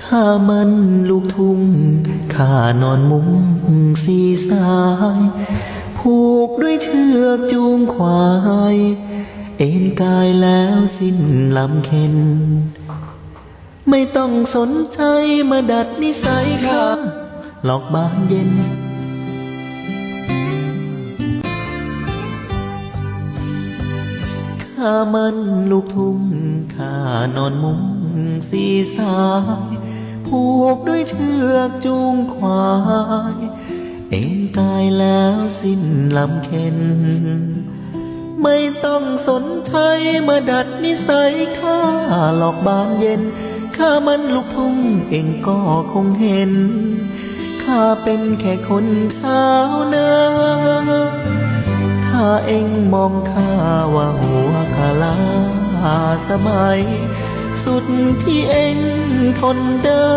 ข้ามันลูกทุ่งข้านอนมุ้งสีสายผูกด้วยเชือกจูงควายเอ็นกายแล้วสิ้นลำเค็นไม่ต้องสนใจมาดัดนิสัยข้าหลอกบานเย็นข้ามันลูกทุ่งข้านอนมุ้งสีสายผูกด้วยเชือกจูงควายเอ็นกายแล้วสิ้นลำเค็นไม่ต้องสนใจมาดัดนิสัยข้าหลอกบานเย็นข้ามันลูกทุ่งเองก็คงเห็นข้าเป็นแค่คนเท้านาถ้าเองมองข้าว่าหัวข้าลาสมัยสุดที่เองทนได้